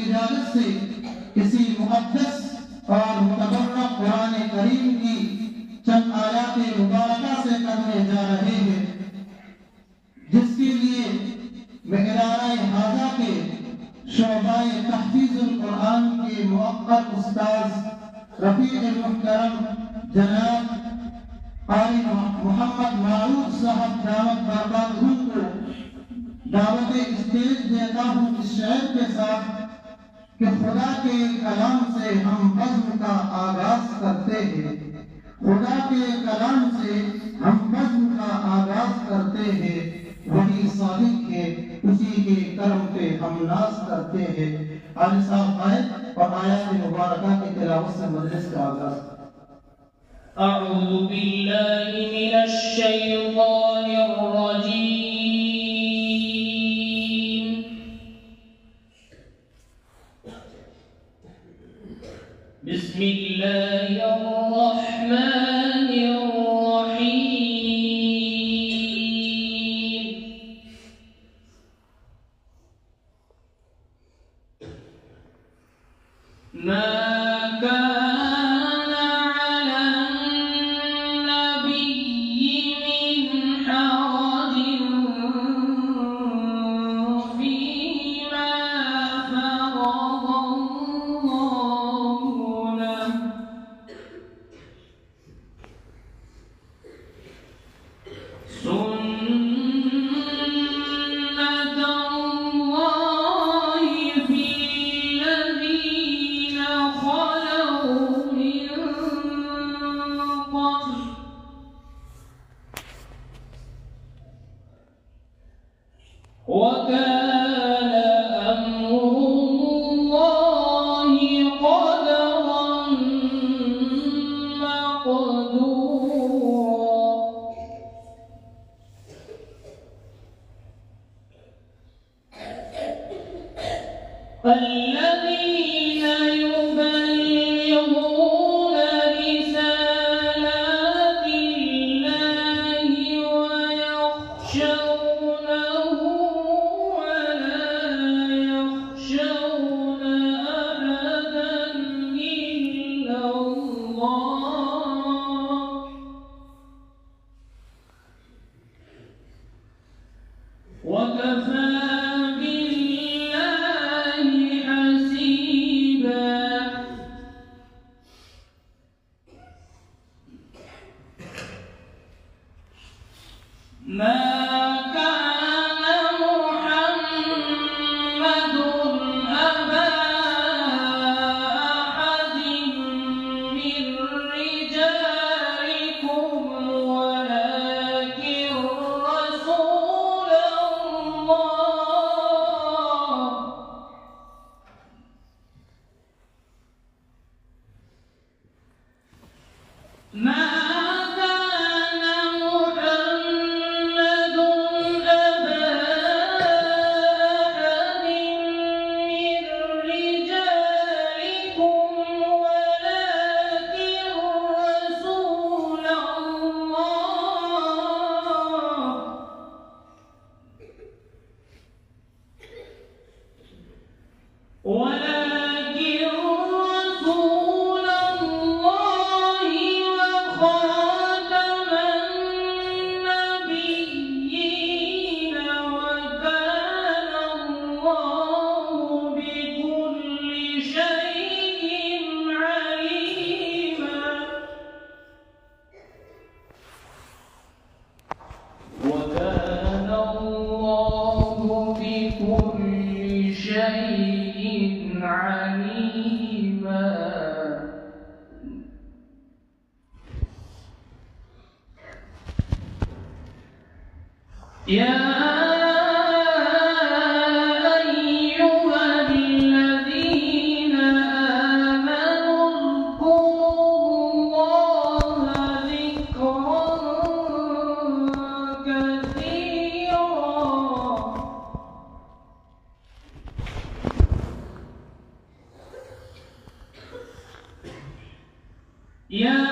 इजाजत से इसी मुक़द्दस और मुतबर्रक कुरान करीम की चंद आयात मुबारका से करने जा रहे हैं, जिसके लिए मैं इदारा हाजा के शोबाए तहफ़ीज़ुल कुरान के मुअक्कर उस्ताद रफ़ीक़ मुहतरम जनाब क़ारी मोहम्मद मारूफ साहब दावत बरकातहू को दावत स्टेज देता हूँ इस शेर के साथ कि खुदा के कलाम से हम बज़्म का आगाज करते हैं, खुदा के कलाम से हम बज़्म का आगाज करते हैं, वही सादिक है उसी के करम पे हम नाज करते हैं। आले साहब आए और आयत मुबारका की तिलावत से मजलिस का आगाज। अऊज़ु बिल्लाहि मिनश शैतानिर रजीम। बिस्मिल्लाहिर रहमानिर रहीम। मा कान अला नबिय्यि मिन हरजिन फीमा फरज़ल्लाहु लहु सुन्नतल्लाहि फ़िल्लज़ीन ख़लौ मिन क़ब्ल वकान अम्रुल्लाहि क़दरन मक़दूरा। الذين يبلغون رسالات الله ويخشونه ولا يخشون أحدا إلا الله وكفى بالله حسيبا. ما كان محمد أبا أحد من رجالكم ولكن رسول الله ما كان محمد أبا أحد من رجالكم ولكن رسول الله وخاتم النبيين وكان الله بكل شيء عليما. وكان الله بكل شيء عليما. يا أيها الذين آمنوا اذكروا الله ذكرا كثيرا. يا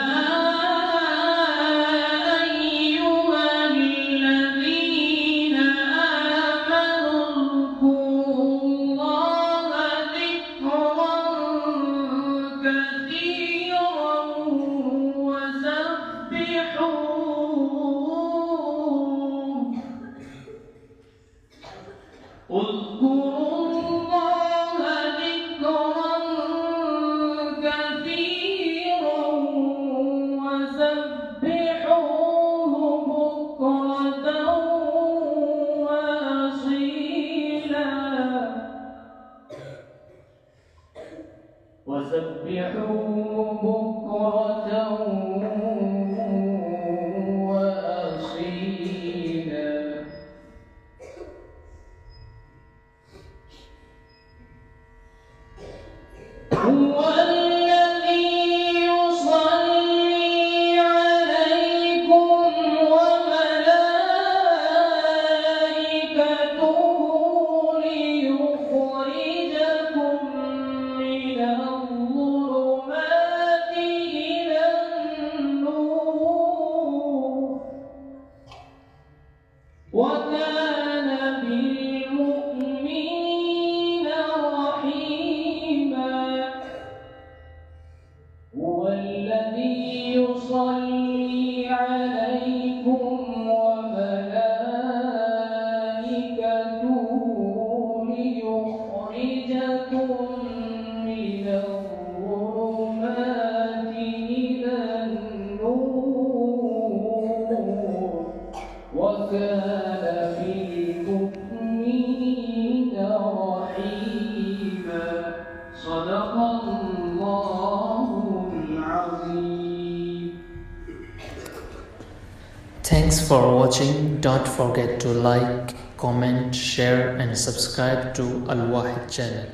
أيها الذين آمنوا اذكروا الله ذكرا وسبحوا بكرة وأصيلا هو الذي يصلي عليكم وملائكته ليخرجكم من الظلمات إلى النور وكان بالمؤمنين رحيما هو الذي يصلي عليكم وملائكته ليخرجكم من الظلمات إلى النور وكان بالمؤمنين رحيما صدق الله العظيم. Thanks for watching. Don't forget to like, comment, share and subscribe to Al Wahid channel.